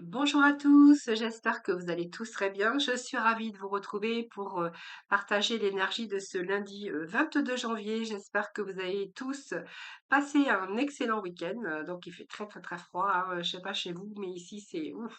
Bonjour à tous, j'espère que vous allez tous très bien. Je suis ravie de vous retrouver pour partager l'énergie de ce lundi 22 janvier. J'espère que vous avez tous passé un excellent week-end. Donc il fait très très très froid, hein. Je sais pas chez vous, mais ici c'est ouf,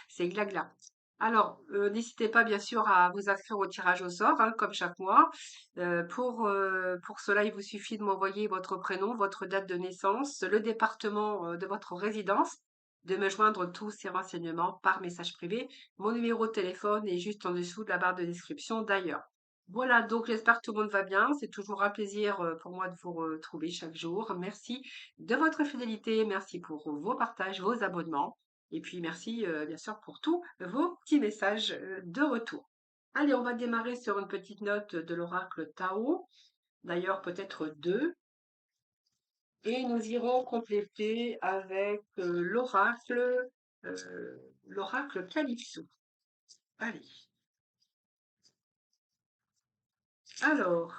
c'est glagla. Alors, n'hésitez pas bien sûr à vous inscrire au tirage au sort, hein, comme chaque mois. Pour cela, il vous suffit de m'envoyer votre prénom, votre date de naissance, le département de votre résidence, de me joindre tous ces renseignements par message privé. Mon numéro de téléphone est juste en dessous de la barre de description d'ailleurs. Voilà, donc j'espère que tout le monde va bien. C'est toujours un plaisir pour moi de vous retrouver chaque jour. Merci de votre fidélité, merci pour vos partages, vos abonnements. Et puis merci bien sûr pour tous vos petits messages de retour. Allez, on va démarrer sur une petite note de l'oracle Tao, d'ailleurs peut-être deux. Et nous irons compléter avec l'oracle Calypso. Allez. Alors,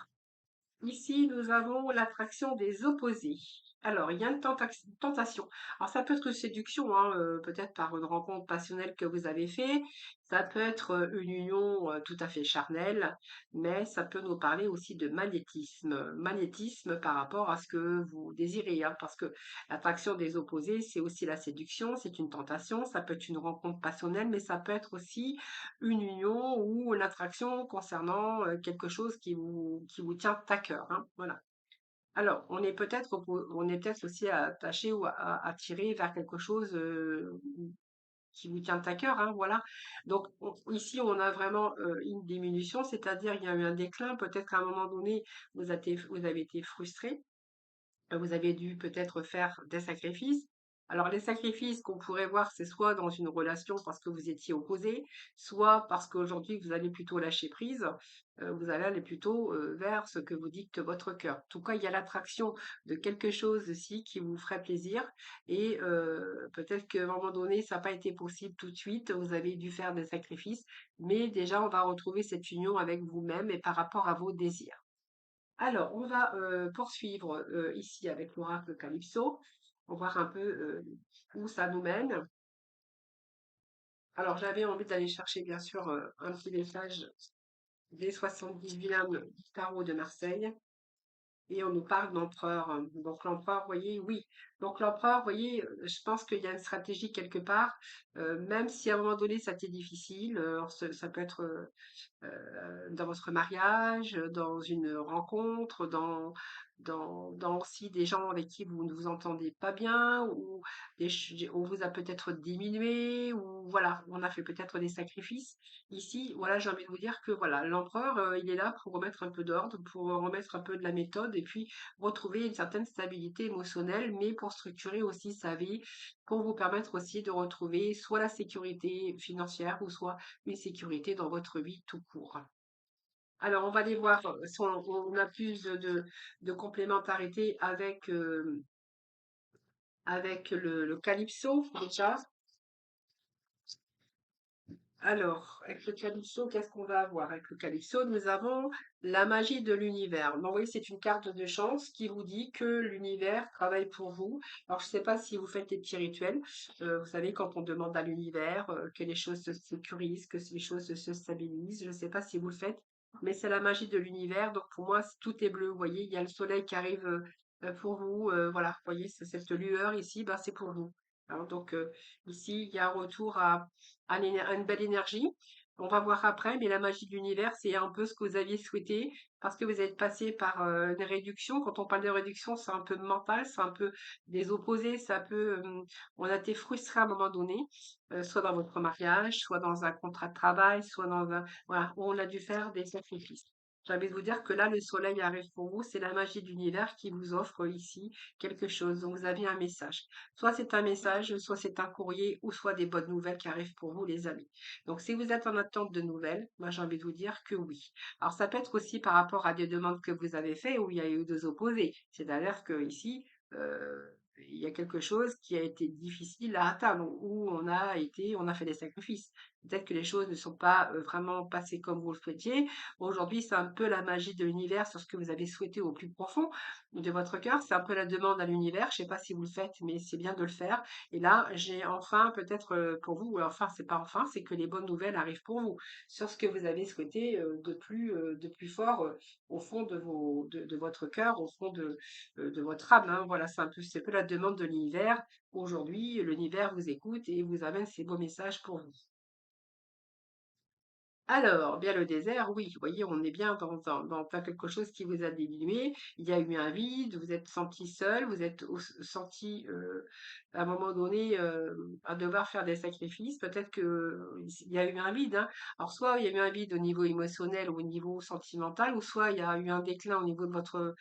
ici, nous avons l'attraction des opposés. Alors, il y a une tentation. Alors, ça peut être une séduction, hein, peut-être par une rencontre passionnelle que vous avez fait. Ça peut être une union tout à fait charnelle, mais ça peut nous parler aussi de magnétisme. Magnétisme par rapport à ce que vous désirez, hein, parce que l'attraction des opposés, c'est aussi la séduction, c'est une tentation. Ça peut être une rencontre passionnelle, mais ça peut être aussi une union ou une attraction concernant quelque chose qui vous tient à cœur, hein, voilà. Alors, on est peut-être aussi attaché ou attiré vers quelque chose qui vous tient à cœur, hein, voilà. Donc, ici, on a vraiment une diminution, c'est-à-dire il y a eu un déclin. Peut-être qu'à un moment donné, vous avez été frustré, vous avez dû peut-être faire des sacrifices. Alors, les sacrifices qu'on pourrait voir, c'est soit dans une relation parce que vous étiez opposés, soit parce qu'aujourd'hui vous allez plutôt lâcher prise, vous allez aller plutôt vers ce que vous dicte votre cœur. En tout cas, il y a l'attraction de quelque chose aussi qui vous ferait plaisir et peut-être qu'à un moment donné, ça n'a pas été possible tout de suite, vous avez dû faire des sacrifices, mais déjà, on va retrouver cette union avec vous-même et par rapport à vos désirs. Alors, on va poursuivre ici avec l'oracle Calypso. On va voir un peu où ça nous mène. Alors, j'avais envie d'aller chercher, bien sûr, un petit message des 78 âmes du tarot de Marseille. Et on nous parle d'empereur, hein. Donc l'empereur, vous voyez, oui. Donc l'empereur, vous voyez, je pense qu'il y a une stratégie quelque part, même si à un moment donné ça a été difficile, alors ça peut être dans votre mariage, dans une rencontre, dans aussi des gens avec qui vous ne vous entendez pas bien, ou on vous a peut-être diminué, ou voilà, on a fait peut-être des sacrifices. Ici, voilà, j'ai envie de vous dire que voilà, l'empereur, il est là pour remettre un peu d'ordre, pour remettre un peu de la méthode, et puis retrouver une certaine stabilité émotionnelle, mais pour structurer aussi sa vie, pour vous permettre aussi de retrouver soit la sécurité financière, ou soit une sécurité dans votre vie tout court. Alors, on va aller voir si on a plus de complémentarité avec le Calypso déjà. Alors, avec le Calypso, qu'est-ce qu'on va avoir? Avec le Calypso, nous avons la magie de l'univers. Donc, vous voyez, c'est une carte de chance qui vous dit que l'univers travaille pour vous. Alors, je ne sais pas si vous faites des petits rituels. Vous savez, quand on demande à l'univers que les choses se sécurisent, que les choses se stabilisent. Je ne sais pas si vous le faites, mais c'est la magie de l'univers. Donc, pour moi, tout est bleu. Vous voyez, il y a le soleil qui arrive pour vous. Voilà, vous voyez, cette lueur ici, ben, c'est pour vous. Alors, donc, ici, il y a un retour à une belle énergie. On va voir après, mais la magie de l'univers, c'est un peu ce que vous aviez souhaité parce que vous êtes passé par une réduction. Quand on parle de réduction, c'est un peu mental, c'est un peu des opposés, ça peut, on a été frustré à un moment donné, soit dans votre mariage, soit dans un contrat de travail, soit dans un, voilà, où on a dû faire des sacrifices. J'ai envie de vous dire que là, le soleil arrive pour vous, c'est la magie de l'univers qui vous offre ici quelque chose. Donc, vous avez un message. Soit c'est un message, soit c'est un courrier, ou soit des bonnes nouvelles qui arrivent pour vous, les amis. Donc, si vous êtes en attente de nouvelles, moi j'ai envie de vous dire que oui. Alors, ça peut être aussi par rapport à des demandes que vous avez faites où il y a eu deux opposés. C'est-à-dire que ici, il y a quelque chose qui a été difficile à atteindre, où on a fait des sacrifices. Peut-être que les choses ne sont pas vraiment passées comme vous le souhaitiez. Aujourd'hui, c'est un peu la magie de l'univers sur ce que vous avez souhaité au plus profond de votre cœur. C'est un peu la demande à l'univers. Je ne sais pas si vous le faites, mais c'est bien de le faire. Et là, j'ai enfin, peut-être pour vous, ou enfin, c'est pas enfin, c'est que les bonnes nouvelles arrivent pour vous sur ce que vous avez souhaité de plus fort au fond de votre cœur, au fond de votre âme, hein. Voilà, c'est un peu la demande de l'univers. Aujourd'hui, l'univers vous écoute et vous amène ces beaux messages pour vous. Alors, bien le désert, oui, vous voyez, on est bien dans quelque chose qui vous a diminué. Il y a eu un vide, vous êtes senti seul, vous êtes senti à un moment donné à devoir faire des sacrifices. Peut-être que il y a eu un vide, hein. Alors, soit il y a eu un vide au niveau émotionnel ou au niveau sentimental, ou soit il y a eu un déclin au niveau de votre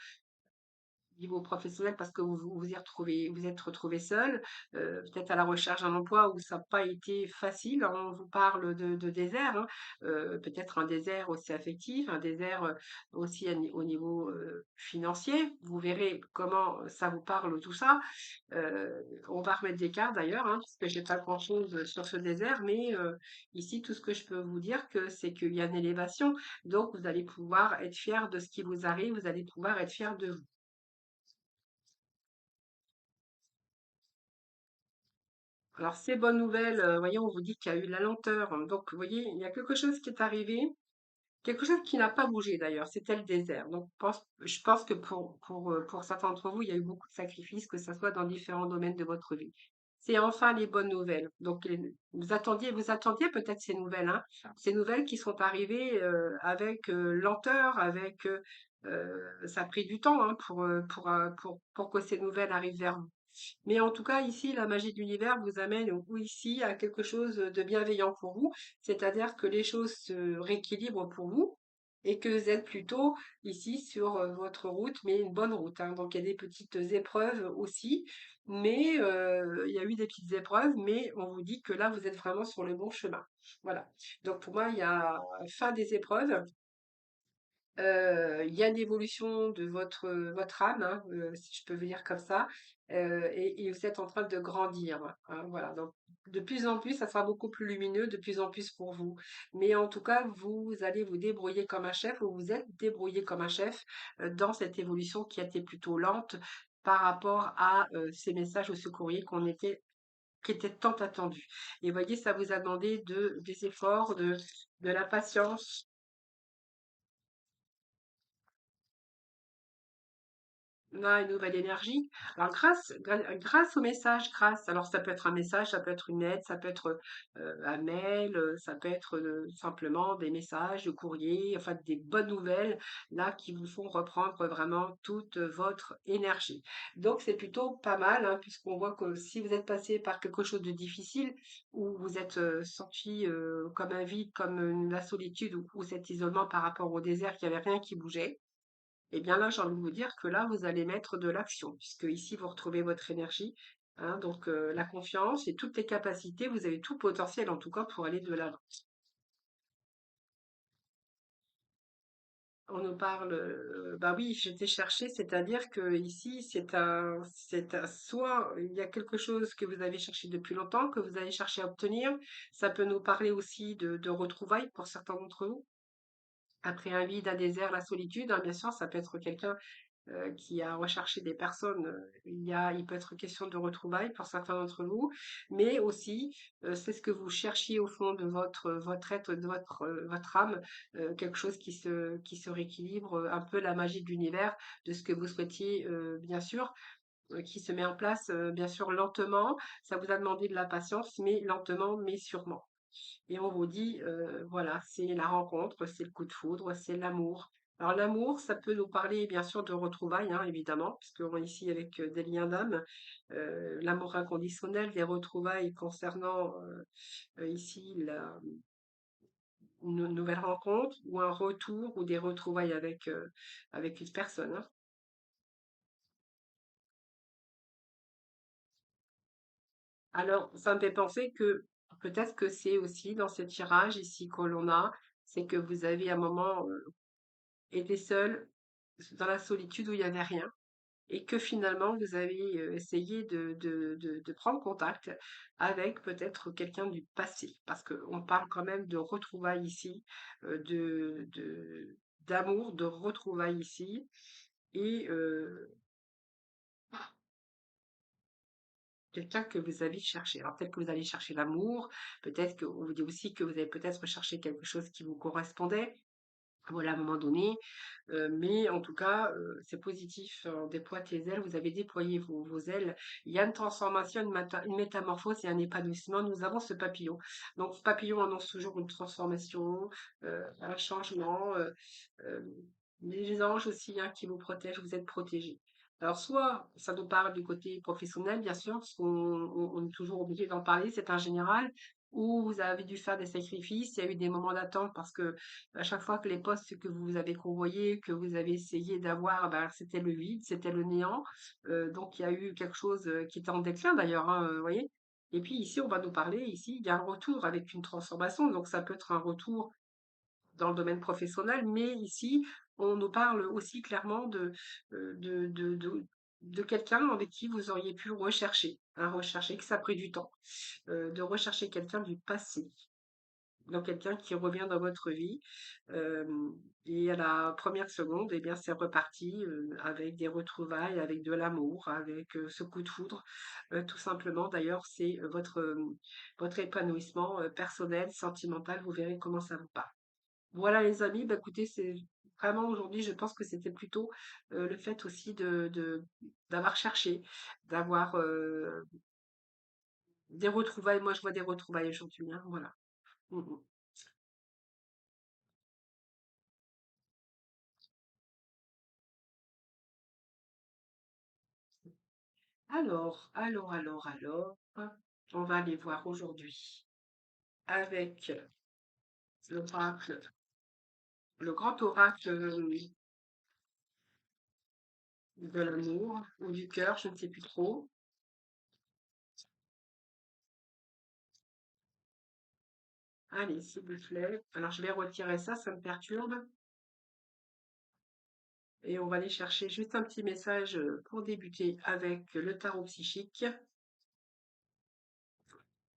niveau professionnel parce que vous êtes retrouvé seul, peut-être à la recherche d'un emploi où ça n'a pas été facile. On vous parle de désert, hein, peut-être un désert aussi affectif, un désert aussi au niveau financier. Vous verrez comment ça vous parle tout ça. On va remettre des cartes d'ailleurs, hein, parce que j'ai pas grand-chose sur ce désert, mais ici tout ce que je peux vous dire c'est qu'il y a une élévation, donc vous allez pouvoir être fier de ce qui vous arrive, vous allez pouvoir être fier de vous. Alors, ces bonnes nouvelles, voyez, on vous dit qu'il y a eu de la lenteur. Donc, vous voyez, il y a quelque chose qui est arrivé, quelque chose qui n'a pas bougé d'ailleurs, c'était le désert. Donc, je pense que pour certains d'entre vous, il y a eu beaucoup de sacrifices, que ce soit dans différents domaines de votre vie. C'est enfin les bonnes nouvelles. Donc, vous attendiez peut-être ces nouvelles, hein, ces nouvelles qui sont arrivées avec lenteur, ça a pris du temps hein, pour que ces nouvelles arrivent vers vous. Mais en tout cas, ici, la magie de l'univers vous amène ou ici à quelque chose de bienveillant pour vous, c'est-à-dire que les choses se rééquilibrent pour vous et que vous êtes plutôt ici sur votre route, mais une bonne route, hein. Donc il y a des petites épreuves aussi, mais il y a eu des petites épreuves, mais on vous dit que là, vous êtes vraiment sur le bon chemin. Voilà. Donc pour moi, il y a fin des épreuves. Il y a une évolution de votre âme, hein, si je peux vous dire comme ça, et vous êtes en train de grandir, hein, voilà. Donc de plus en plus, ça sera beaucoup plus lumineux, de plus en plus pour vous. Mais en tout cas, vous allez vous débrouiller comme un chef, ou vous êtes débrouillé comme un chef, dans cette évolution qui a été plutôt lente par rapport à, ces messages ou ce courrier qui était tant attendu. Et voyez, ça vous a demandé des efforts, de la patience. Là, une nouvelle énergie. Alors, grâce au message, alors ça peut être un message, ça peut être une lettre, ça peut être un mail, ça peut être simplement des messages, de courrier, enfin des bonnes nouvelles, là, qui vous font reprendre vraiment toute votre énergie. Donc, c'est plutôt pas mal, hein, puisqu'on voit que si vous êtes passé par quelque chose de difficile, ou vous êtes senti comme un vide, comme la solitude, ou cet isolement par rapport au désert, qu'il n'y avait rien qui bougeait, eh bien là, j'ai envie de vous dire que là, vous allez mettre de l'action, puisque ici, vous retrouvez votre énergie, hein, donc la confiance et toutes les capacités, vous avez tout potentiel en tout cas pour aller de l'avant. On nous parle, bah oui, j'étais chercher, c'est-à-dire que ici, soit il y a quelque chose que vous avez cherché depuis longtemps, que vous allez chercher à obtenir. Ça peut nous parler aussi de retrouvailles pour certains d'entre vous. Après un vide, un désert, la solitude, hein, bien sûr, ça peut être quelqu'un qui a recherché des personnes, il peut être question de retrouvailles pour certains d'entre vous, mais aussi, c'est ce que vous cherchiez au fond de votre être, de votre âme, quelque chose qui se rééquilibre, un peu la magie de l'univers, de ce que vous souhaitiez, bien sûr, qui se met en place, bien sûr lentement. Ça vous a demandé de la patience, mais lentement, mais sûrement. Et on vous dit, voilà, c'est la rencontre, c'est le coup de foudre, c'est l'amour. Alors l'amour, ça peut nous parler bien sûr de retrouvailles, hein, évidemment, puisqu'on est ici avec des liens d'âme, l'amour inconditionnel, des retrouvailles concernant ici une nouvelle rencontre ou un retour ou des retrouvailles avec une personne, hein. Alors, ça me fait penser que peut-être que c'est aussi dans ce tirage ici que l'on a, c'est que vous avez à un moment été seul dans la solitude où il n'y avait rien. et que finalement vous avez essayé de prendre contact avec peut-être quelqu'un du passé, parce qu'on parle quand même de retrouvailles ici, d'amour, de retrouvailles ici, et quelqu'un que vous avez cherché. Alors peut-être que vous allez chercher l'amour, peut-être qu'on vous dit aussi que vous avez peut-être recherché quelque chose qui vous correspondait, voilà, à un moment donné. Mais en tout cas, c'est positif, déploie tes ailes, vous avez déployé vos ailes. Il y a une transformation, une métamorphose et un épanouissement. Nous avons ce papillon. Donc, ce papillon annonce toujours une transformation, un changement. Euh, les anges aussi, hein, qui vous protègent, vous êtes protégés. Alors, soit ça nous parle du côté professionnel, bien sûr, parce qu'on est toujours obligé d'en parler, c'est un général, où vous avez dû faire des sacrifices, il y a eu des moments d'attente parce que à chaque fois que les postes que vous avez convoyés, que vous avez essayé d'avoir, ben, c'était le vide, c'était le néant. Donc il y a eu quelque chose qui était en déclin d'ailleurs, hein, vous voyez. Et puis ici, on va nous parler, ici, il y a un retour avec une transformation. Donc ça peut être un retour dans le domaine professionnel, mais ici, on nous parle aussi clairement euh, de, de, de, de quelqu'un avec qui vous auriez pu rechercher, hein, rechercher, que ça a pris du temps, de rechercher quelqu'un du passé, donc quelqu'un qui revient dans votre vie. Et à la première seconde, eh bien, c'est reparti avec des retrouvailles, avec de l'amour, avec ce coup de foudre. Tout simplement, d'ailleurs, c'est votre épanouissement personnel, sentimental. Vous verrez comment ça vous part. Voilà, les amis. Bah, écoutez, c'est vraiment aujourd'hui, je pense que c'était plutôt le fait aussi d'avoir cherché, d'avoir des retrouvailles. Moi, je vois des retrouvailles aujourd'hui, hein, voilà. Mm, mm. Alors, on va aller voir aujourd'hui avec l'oracle, le grand oracle de l'amour ou du cœur, je ne sais plus trop. Allez, s'il vous plaît. Alors, je vais retirer ça, ça me perturbe. Et on va aller chercher juste un petit message pour débuter avec le tarot psychique.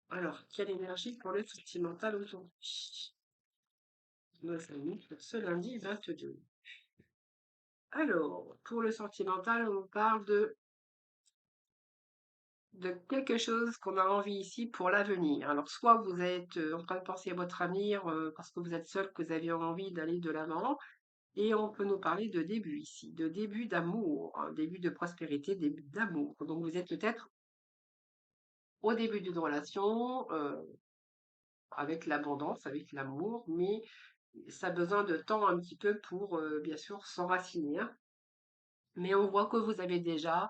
Alors, quelle énergie pour le sentimental aujourd'hui? Nos amis, pour ce lundi 22. Alors, pour le sentimental, on parle de quelque chose qu'on a envie ici pour l'avenir. Alors, soit vous êtes en train de penser à votre avenir parce que vous êtes seul, que vous avez envie d'aller de l'avant, et on peut nous parler de début ici, de début d'amour, hein, début de prospérité, début d'amour. Donc, vous êtes peut-être au début d'une relation avec l'abondance, avec l'amour, mais ça a besoin de temps un petit peu pour, bien sûr, s'enraciner, hein. Mais on voit que vous avez déjà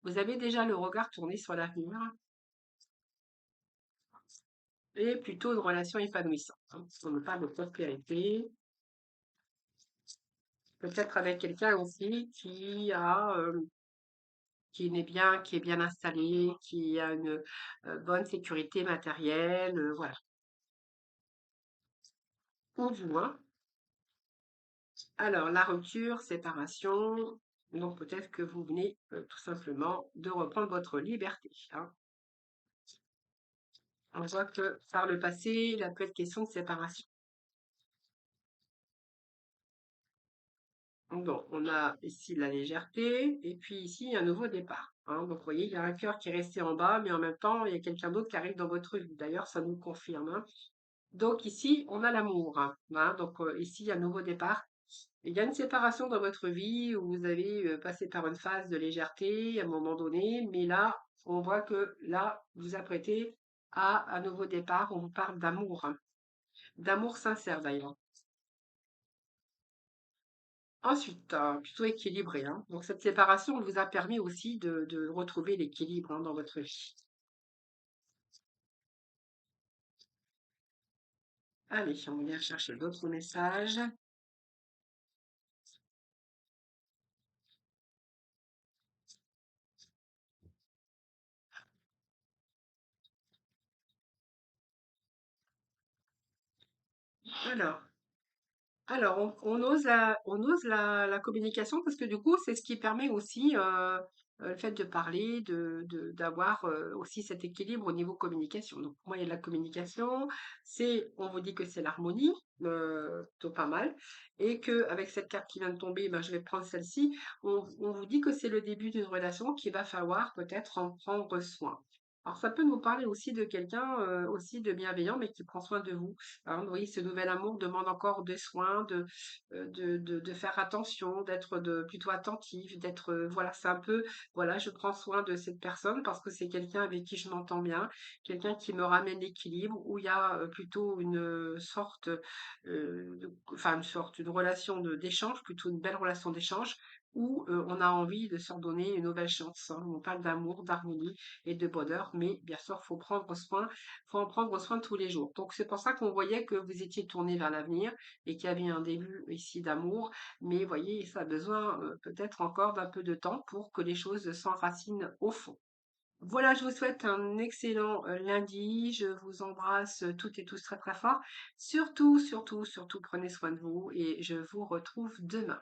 le regard tourné sur l'avenir et plutôt une relation épanouissante, hein. On me parle de prospérité, peut-être avec quelqu'un aussi qui est bien installé, qui a une bonne sécurité matérielle, voilà. Ou du moins, alors la rupture, séparation, donc peut-être que vous venez tout simplement de reprendre votre liberté, hein. On voit que par le passé, il a pu être question de séparation. Donc, on a ici la légèreté, et puis ici un nouveau départ, hein. Donc, vous voyez, il y a un cœur qui est resté en bas, mais en même temps, il y a quelqu'un d'autre qui arrive dans votre vie. D'ailleurs, ça nous confirme, hein. Donc, ici, on a l'amour, hein. Donc, ici, un nouveau départ. Il y a une séparation dans votre vie où vous avez passé par une phase de légèreté à un moment donné, mais là, on voit que là, vous vous apprêtez à un nouveau départ. On vous parle d'amour, hein. D'amour sincère d'ailleurs. Ensuite, plutôt équilibré, hein. Donc cette séparation vous a permis aussi de retrouver l'équilibre, hein, dans votre vie. Allez, on va aller chercher d'autres messages. Alors, Alors, on ose la communication parce que du coup, c'est ce qui permet aussi le fait de parler, d'avoir aussi cet équilibre au niveau communication. Donc, pour moi, il y a de la communication, on vous dit que c'est l'harmonie, plutôt pas mal, et que avec cette carte qui vient de tomber, ben, je vais prendre celle-ci. On vous dit que c'est le début d'une relation qu'il va falloir peut-être en prendre soin. Alors, ça peut nous parler aussi de quelqu'un aussi de bienveillant, mais qui prend soin de vous. Hein, oui, ce nouvel amour demande encore des soins, de faire attention, d'être plutôt attentif, d'être, voilà, c'est un peu, voilà, je prends soin de cette personne parce que c'est quelqu'un avec qui je m'entends bien, quelqu'un qui me ramène l'équilibre, où il y a plutôt une sorte, enfin une sorte, une relation d'échange, plutôt une belle relation d'échange, où on a envie de se redonner une nouvelle chance. Hein. On parle d'amour, d'harmonie et de bonheur, mais bien sûr, faut en prendre soin tous les jours. Donc c'est pour ça qu'on voyait que vous étiez tourné vers l'avenir et qu'il y avait un début ici d'amour, mais voyez, ça a besoin peut-être encore d'un peu de temps pour que les choses s'enracinent au fond. Voilà, je vous souhaite un excellent lundi. Je vous embrasse toutes et tous très très fort. Surtout, surtout, surtout, prenez soin de vous et je vous retrouve demain.